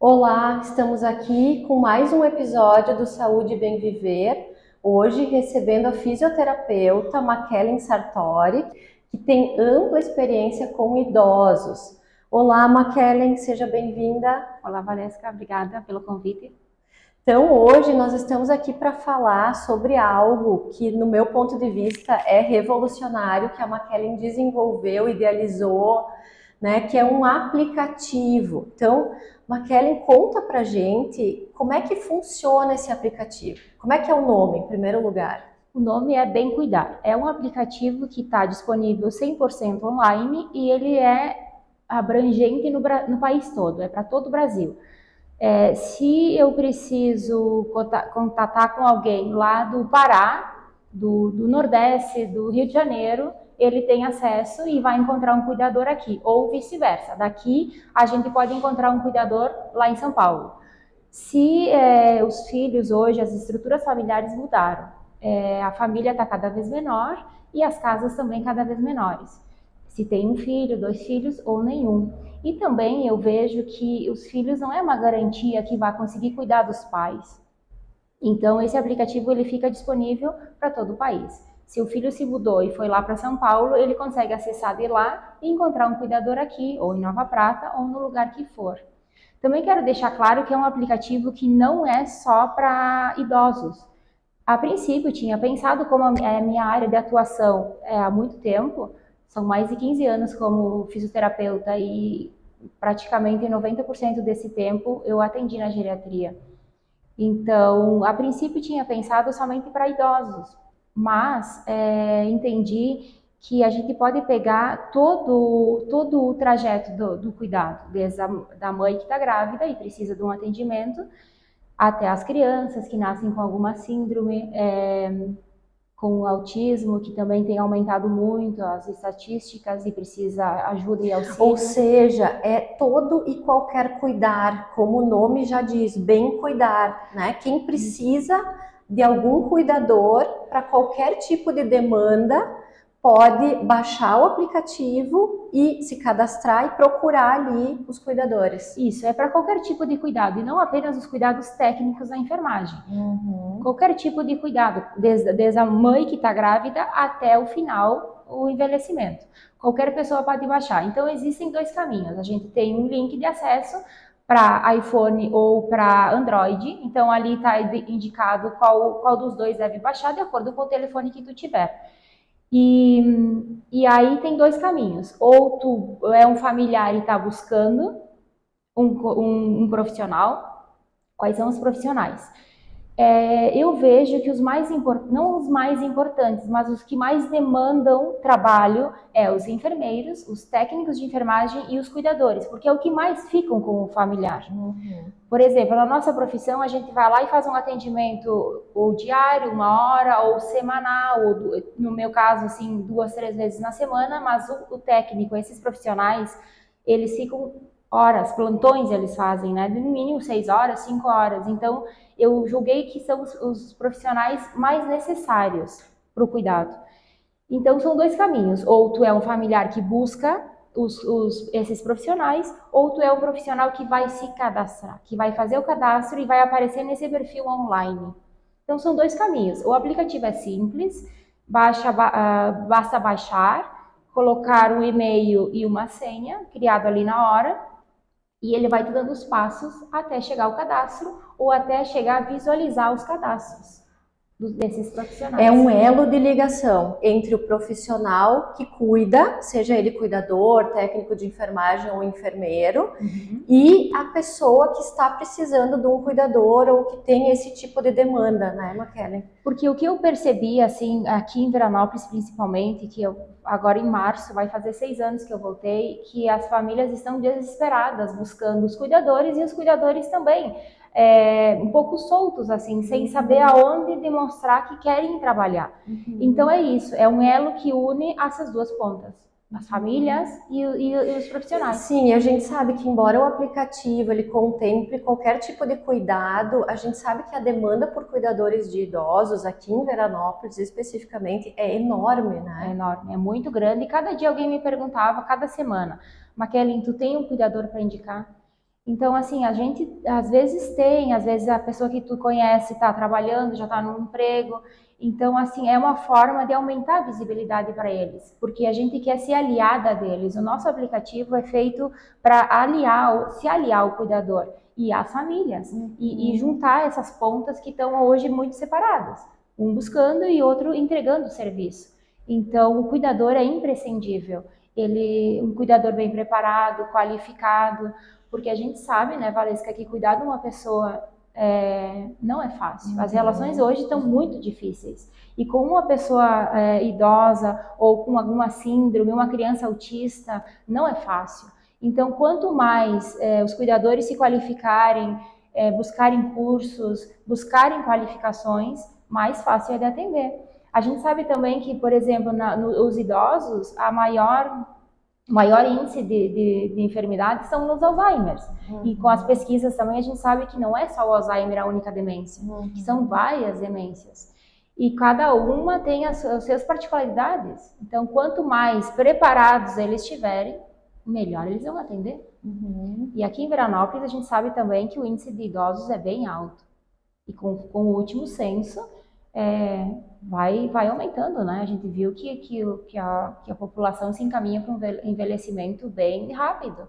Olá, estamos aqui com mais um episódio do Saúde e Bem Viver. Hoje recebendo a fisioterapeuta Makellen Sartori, que tem ampla experiência com idosos. Olá, Makellen, seja bem-vinda. Olá, Valesca, obrigada pelo convite. Então, hoje nós estamos aqui para falar sobre algo que, no meu ponto de vista, é revolucionário, que a Makellen desenvolveu, idealizou, né, que é um aplicativo. Então, Makellen, conta pra gente como é que funciona esse aplicativo. Como é que é o nome, em primeiro lugar? O nome é Bem Cuidar. É um aplicativo que está disponível 100% online e ele é abrangente no país todo, é para todo o Brasil. Se eu preciso contatar com alguém lá do Pará, do Nordeste, do Rio de Janeiro, ele tem acesso e vai encontrar um cuidador aqui, ou vice-versa. Daqui a gente pode encontrar um cuidador lá em São Paulo. Se os filhos hoje, as estruturas familiares mudaram, a família está cada vez menor e as casas também cada vez menores. Se tem um filho, dois filhos ou nenhum. E também eu vejo que os filhos não é uma garantia que vai conseguir cuidar dos pais. Então esse aplicativo ele fica disponível para todo o país. Se o filho se mudou e foi lá para São Paulo, ele consegue acessar de lá e encontrar um cuidador aqui, ou em Nova Prata, ou no lugar que for. Também quero deixar claro que é um aplicativo que não é só para idosos. A princípio, tinha pensado, como é a minha área de atuação há muito tempo, são mais de 15 anos como fisioterapeuta e praticamente 90% desse tempo eu atendi na geriatria. Então, a princípio tinha pensado somente para idosos, mas entendi que a gente pode pegar todo o trajeto do cuidado, desde da mãe que está grávida e precisa de um atendimento, até as crianças que nascem com alguma síndrome, com autismo, que também tem aumentado muito as estatísticas e precisa ajuda e Ou auxílio. seja, é todo e qualquer cuidar, como o nome já diz, bem cuidar, né? Quem precisa de algum cuidador para qualquer tipo de demanda pode baixar o aplicativo e se cadastrar e procurar ali os cuidadores. Isso, é para qualquer tipo de cuidado, e não apenas os cuidados técnicos da enfermagem. Qualquer tipo de cuidado, desde a mãe que está grávida até o final, o envelhecimento. Qualquer pessoa pode baixar. Então, existem dois caminhos. A gente tem um link de acesso para iPhone ou para Android. Então, ali está indicado qual dos dois deve baixar, de acordo com o telefone que tu tiver. E aí tem dois caminhos. Ou tu é um familiar e está buscando um profissional. Quais são os profissionais? Eu vejo que não os mais importantes, mas os que mais demandam trabalho os enfermeiros, os técnicos de enfermagem e os cuidadores, porque é o que mais ficam com o familiar. Por exemplo, na nossa profissão, a gente vai lá e faz um atendimento ou diário, uma hora, ou semanal, ou no meu caso, assim, 2, 3 vezes na semana, mas o técnico, esses profissionais, eles ficam horas, plantões eles fazem, né? No mínimo 6 horas, 5 horas. Então, eu julguei que são os profissionais mais necessários para o cuidado. Então, são dois caminhos. Ou tu é um familiar que busca esses profissionais, ou tu é um profissional que vai se cadastrar, que vai fazer o cadastro e vai aparecer nesse perfil online. Então, são dois caminhos. O aplicativo é simples, basta baixar, colocar um e-mail e uma senha, criado ali na hora, e ele vai te dando os passos até chegar ao cadastro ou até chegar a visualizar os cadastros desses profissionais. É um elo de ligação entre o profissional que cuida, seja ele cuidador, técnico de enfermagem ou enfermeiro, e a pessoa que está precisando de um cuidador ou que tem esse tipo de demanda, né, Makellen? Porque o que eu percebi, assim, aqui em Veranópolis principalmente, que agora em março vai fazer 6 anos que eu voltei, que as famílias estão desesperadas buscando os cuidadores e os cuidadores também um pouco soltos, assim, sem saber aonde demonstrar que querem trabalhar. Então é isso, é um elo que une essas duas pontas, as famílias e os profissionais. Sim, a gente sabe que embora o aplicativo ele contemple qualquer tipo de cuidado, a gente sabe que a demanda por cuidadores de idosos aqui em Veranópolis especificamente é enorme, né? É enorme, é muito grande, e cada dia alguém me perguntava, cada semana, Makellen, tu tem um cuidador para indicar? Então, assim, a gente às vezes a pessoa que tu conhece está trabalhando, já está num emprego. Então, assim, é uma forma de aumentar a visibilidade para eles, porque a gente quer ser aliada deles. O nosso aplicativo é feito para se aliar ao cuidador e às famílias, e juntar essas pontas que estão hoje muito separadas, um buscando e outro entregando o serviço. Então, o cuidador é imprescindível. Um cuidador bem preparado, qualificado, porque a gente sabe, né, Valesca, que cuidar de uma pessoa não é fácil. As relações hoje estão muito difíceis. E com uma pessoa idosa ou com alguma síndrome, uma criança autista, não é fácil. Então, quanto mais os cuidadores se qualificarem, buscarem cursos, buscarem qualificações, mais fácil é de atender. A gente sabe também que, por exemplo, os idosos, o maior índice de enfermidades são nos Alzheimer's. E com as pesquisas também a gente sabe que não é só o Alzheimer a única demência, que são várias demências. E cada uma tem as suas particularidades. Então, quanto mais preparados eles estiverem, melhor eles vão atender. E aqui em Veranópolis a gente sabe também que o índice de idosos é bem alto. E com o último censo, vai aumentando, né? A gente viu que a população se encaminha para um envelhecimento bem rápido.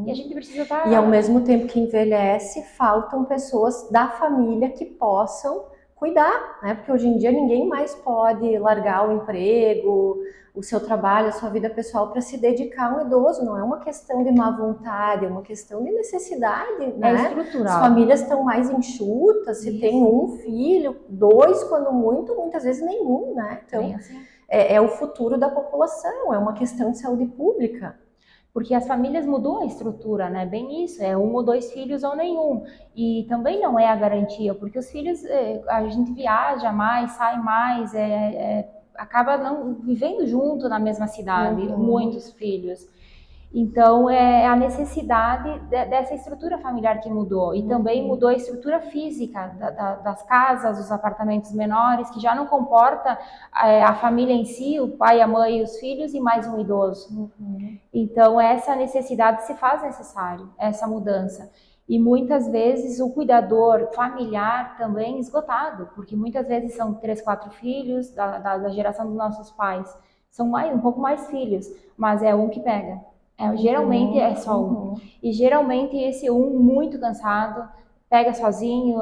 E a gente precisa estar... E ao mesmo tempo que envelhece, faltam pessoas da família que possam cuidar, né? Porque hoje em dia ninguém mais pode largar o emprego, o seu trabalho, a sua vida pessoal para se dedicar a um idoso. Não é uma questão de má vontade, é uma questão de necessidade, né? É estrutural. As famílias estão mais enxutas, se tem um filho, 2, quando muito, muitas vezes nenhum, né? Então, assim. é o futuro da população, é uma questão de saúde pública. Porque as famílias mudou a estrutura, né? Bem isso, é 1 ou 2 filhos ou nenhum. E também não é a garantia, porque os filhos, a gente viaja mais, sai mais, acaba não vivendo junto na mesma cidade, muitos filhos. Então, é a necessidade dessa estrutura familiar que mudou. E também mudou a estrutura física das casas, dos apartamentos menores, que já não comporta a família em si, o pai, a mãe e os filhos, e mais um idoso. Então, essa necessidade se faz necessário, essa mudança. E muitas vezes o cuidador familiar também esgotado, porque muitas vezes são 3, 4 filhos da geração dos nossos pais. São um pouco mais filhos, mas é um que pega. Geralmente é só um. E geralmente esse muito cansado, pega sozinho,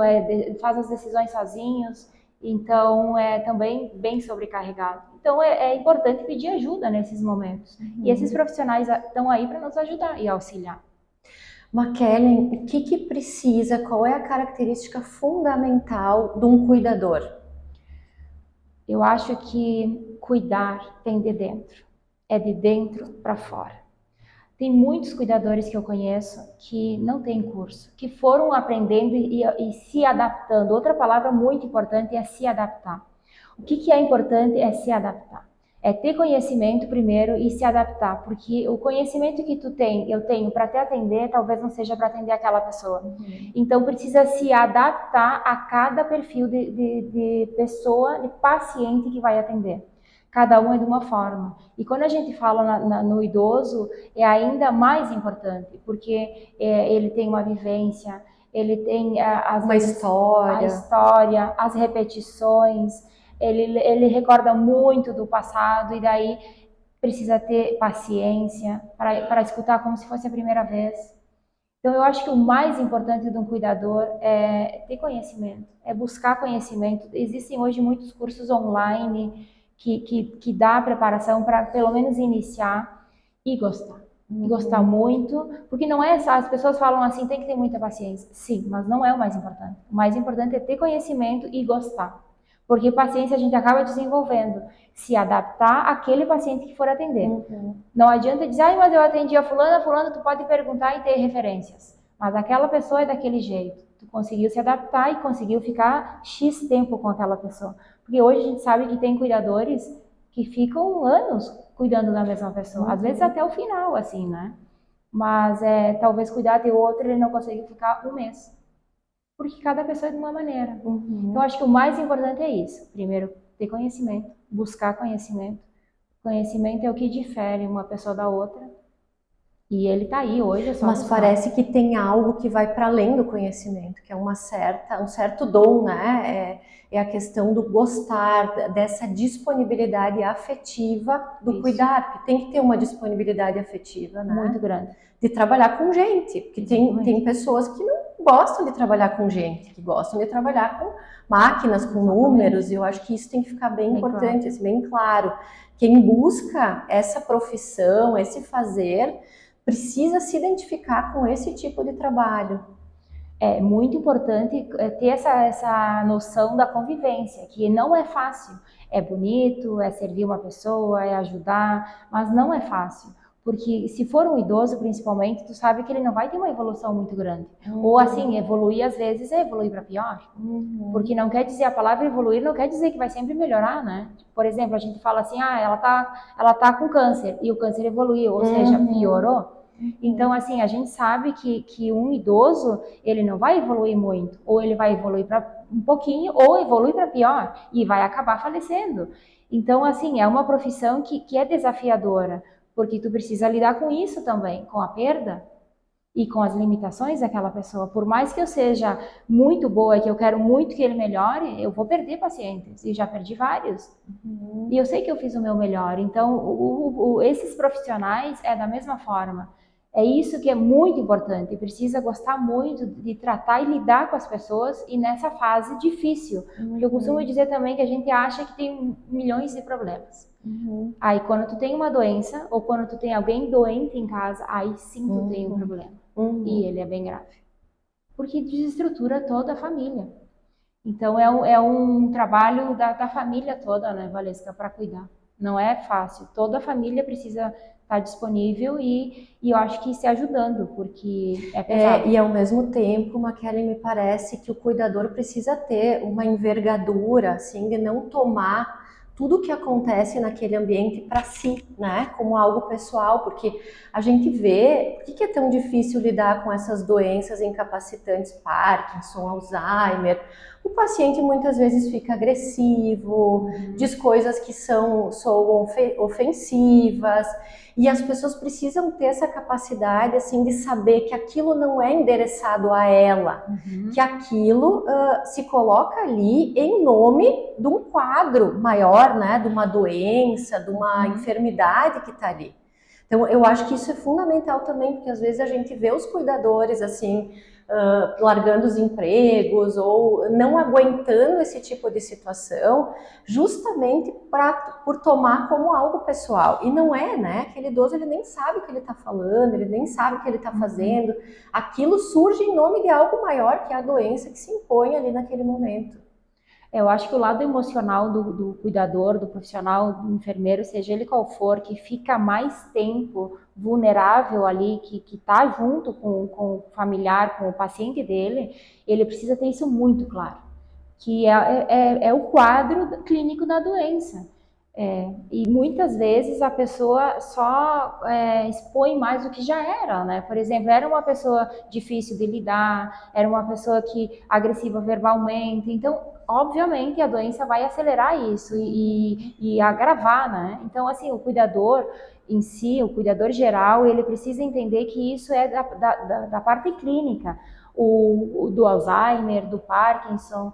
faz as decisões sozinhos, então é também bem sobrecarregado. Então é importante pedir ajuda nesses momentos. E esses profissionais estão aí para nos ajudar e auxiliar. McKellen, o que precisa, qual é a característica fundamental de um cuidador? Eu acho que cuidar tem de dentro. É de dentro para fora. Tem muitos cuidadores que eu conheço que não têm curso, que foram aprendendo e se adaptando. Outra palavra muito importante é se adaptar. O que é importante é se adaptar. É ter conhecimento primeiro e se adaptar, porque o conhecimento que eu tenho para te atender, talvez não seja para atender aquela pessoa. Então precisa se adaptar a cada perfil de pessoa, de paciente que vai atender. Cada um é de uma forma. E quando a gente fala no idoso, é ainda mais importante, porque ele tem uma vivência, ele tem uma história, as repetições, ele recorda muito do passado e daí precisa ter paciência para escutar como se fosse a primeira vez. Então eu acho que o mais importante de um cuidador é ter conhecimento, é buscar conhecimento. Existem hoje muitos cursos online que dá a preparação para pelo menos iniciar e gostar. E gostar muito, porque não é só, as pessoas falam assim, tem que ter muita paciência. Sim, mas não é o mais importante. O mais importante é ter conhecimento e gostar. Porque paciência a gente acaba desenvolvendo, se adaptar àquele paciente que for atender. Não adianta dizer, mas eu atendi a fulana, tu pode perguntar e ter referências. Mas aquela pessoa é daquele jeito. Tu conseguiu se adaptar e conseguiu ficar X tempo com aquela pessoa. Porque hoje a gente sabe que tem cuidadores que ficam anos cuidando da mesma pessoa. Às vezes até o final, assim, né? Mas talvez cuidar de outro ele não consegue ficar 1 mês. Porque cada pessoa é de uma maneira. Então acho que o mais importante é isso. Primeiro, ter conhecimento, buscar conhecimento. Conhecimento é o que difere uma pessoa da outra. E ele tá aí hoje, é só Mas buscar. parece que tem algo que vai para além do conhecimento, que é um certo dom, né? É a questão do gostar, dessa disponibilidade afetiva do Isso. cuidar, porque tem que ter uma disponibilidade afetiva, né? Muito grande. De trabalhar com gente, porque tem pessoas que não gostam de trabalhar com gente, que gostam de trabalhar com máquinas, com números, e eu acho que isso tem que ficar bem importante, claro. Bem claro. Quem busca essa profissão, esse fazer, precisa se identificar com esse tipo de trabalho. É muito importante ter essa noção da convivência, que não é fácil. É bonito, é servir uma pessoa, é ajudar, mas não é fácil. Porque se for um idoso, principalmente, tu sabe que ele não vai ter uma evolução muito grande. Ou assim, evoluir às vezes é evoluir para pior. Porque não quer dizer, a palavra evoluir não quer dizer que vai sempre melhorar, né? Por exemplo, a gente fala assim, ela tá com câncer, e o câncer evoluiu, ou seja, piorou. Então, assim, a gente sabe que um idoso, ele não vai evoluir muito, ou ele vai evoluir para um pouquinho, ou evolui para pior, e vai acabar falecendo. Então, assim, é uma profissão que é desafiadora, porque tu precisa lidar com isso também, com a perda e com as limitações daquela pessoa. Por mais que eu seja muito boa e que eu quero muito que ele melhore, eu vou perder pacientes, e já perdi vários. E eu sei que eu fiz o meu melhor. Então, esses profissionais é da mesma forma. É isso que é muito importante, precisa gostar muito de tratar e lidar com as pessoas e nessa fase difícil. Porque eu costumo dizer também que a gente acha que tem milhões de problemas. Aí quando tu tem uma doença ou quando tu tem alguém doente em casa, aí sim tu tem um problema. E ele é bem grave. Porque desestrutura toda a família. Então é um trabalho da família toda, né, Valesca, para cuidar. Não é fácil. Toda a família precisa estar disponível e eu acho que se ajudando, porque é pesado. E ao mesmo tempo, Maquele, me parece que o cuidador precisa ter uma envergadura, assim, de não tomar tudo o que acontece naquele ambiente para si, né, como algo pessoal, porque a gente vê, por que é tão difícil lidar com essas doenças incapacitantes, Parkinson, Alzheimer? O paciente muitas vezes fica agressivo, diz coisas que soam ofensivas, e as pessoas precisam ter essa capacidade, assim, de saber que aquilo não é endereçado a ela, que aquilo se coloca ali em nome de um quadro maior, né, de uma doença, de uma enfermidade que está ali. Então, eu acho que isso é fundamental também, porque às vezes a gente vê os cuidadores, assim, largando os empregos ou não aguentando esse tipo de situação, justamente por tomar como algo pessoal. E não é, né? Aquele idoso, ele nem sabe o que ele está falando, ele nem sabe o que ele está fazendo. Aquilo surge em nome de algo maior, que é a doença que se impõe ali naquele momento. Eu acho que o lado emocional do cuidador, do profissional, do enfermeiro, seja ele qual for, que fica mais tempo vulnerável ali, que está junto com o familiar, com o paciente dele, ele precisa ter isso muito claro, que é o quadro clínico da doença. E muitas vezes a pessoa só expõe mais do que já era, né? Por exemplo, era uma pessoa difícil de lidar, era uma pessoa agressiva verbalmente, então obviamente a doença vai acelerar isso e agravar, né? Então, assim, o cuidador em si, o cuidador geral, ele precisa entender que isso é da parte clínica, do Alzheimer, do Parkinson,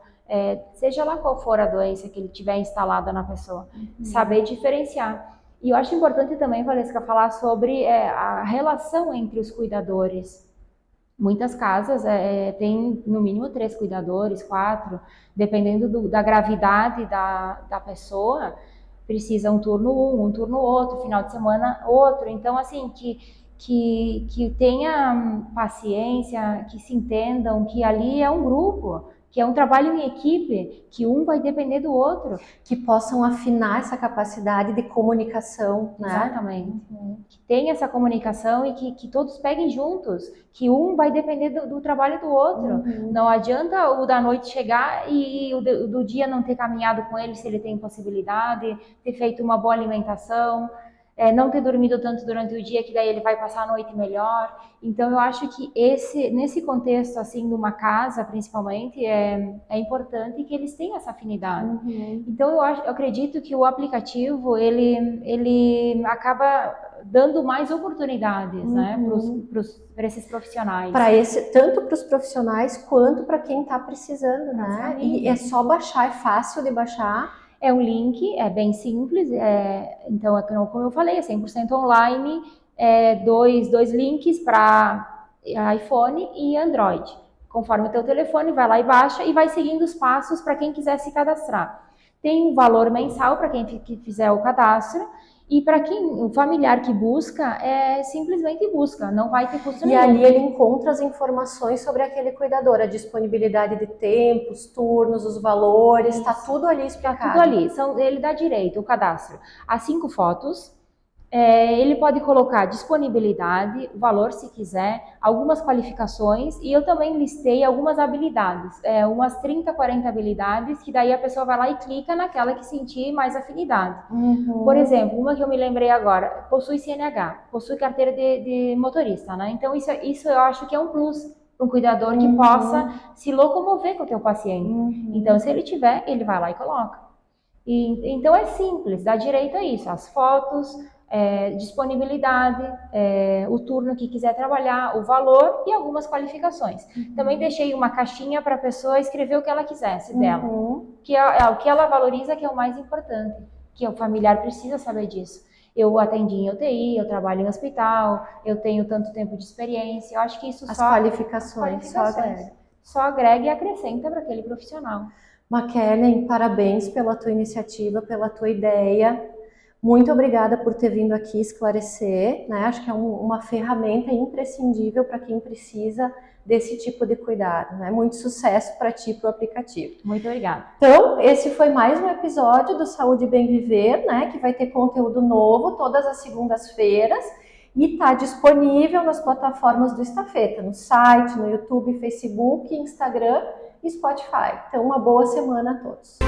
seja lá qual for a doença que ele tiver instalada na pessoa, saber diferenciar. E eu acho importante também, Valesca, falar sobre a relação entre os cuidadores. Muitas casas têm no mínimo 3 cuidadores, 4, dependendo da gravidade da pessoa, precisa um turno um turno outro, final de semana outro. Então, assim, que tenha paciência, que se entendam que ali é um grupo, que é um trabalho em equipe, que um vai depender do outro. Que possam afinar essa capacidade de comunicação, né? Exatamente. Que tenha essa comunicação e que todos peguem juntos, que um vai depender do trabalho do outro. Não adianta o da noite chegar e o do dia não ter caminhado com ele, se ele tem possibilidade, ter feito uma boa alimentação. não ter dormido tanto durante o dia, que daí ele vai passar a noite melhor. Então, eu acho que nesse contexto, assim, de uma casa, principalmente, é importante que eles tenham essa afinidade. Uhum. Então, eu acredito que o aplicativo, ele acaba dando mais oportunidades, né, para esses profissionais. Tanto para os profissionais quanto para quem está precisando, né? E é só baixar, é fácil de baixar. É um link, é bem simples, então, como eu falei, é 100% online, dois links para iPhone e Android. Conforme o teu telefone, vai lá e baixa e vai seguindo os passos para quem quiser se cadastrar. Tem um valor mensal para quem fizer o cadastro, e para o familiar que busca, simplesmente busca, não vai ter custo nenhum. E ali ele encontra as informações sobre aquele cuidador, a disponibilidade de tempos, turnos, os valores, está tudo ali explicado. Tá tudo ali, ele dá direito, o cadastro, a 5 fotos, ele pode colocar disponibilidade, o valor se quiser, algumas qualificações, e eu também listei algumas habilidades, umas 30, 40 habilidades, que daí a pessoa vai lá e clica naquela que sentir mais afinidade. Por exemplo, uma que eu me lembrei agora, possui CNH, possui carteira de motorista, né? Então isso eu acho que é um plus para um cuidador que possa se locomover com o teu paciente. Então, se ele tiver, ele vai lá e coloca. Então é simples, dá direito a isso, as fotos, disponibilidade, o turno que quiser trabalhar, o valor e algumas qualificações. Também deixei uma caixinha para a pessoa escrever o que ela quisesse dela, que é o que ela valoriza, que é o mais importante, que o familiar precisa saber disso. Eu atendi em UTI, eu trabalho em hospital, eu tenho tanto tempo de experiência, eu acho que isso as qualificações só agrega e acrescenta para aquele profissional. McKellen, parabéns pela tua iniciativa, pela tua ideia. Muito obrigada por ter vindo aqui esclarecer, né? Acho que é uma ferramenta imprescindível para quem precisa desse tipo de cuidado, né? Muito sucesso para ti e para o aplicativo. Muito obrigada. Então, esse foi mais um episódio do Saúde e Bem Viver, né? Que vai ter conteúdo novo todas as segundas-feiras e está disponível nas plataformas do Estafeta, no site, no YouTube, Facebook, Instagram e Spotify. Então, uma boa semana a todos.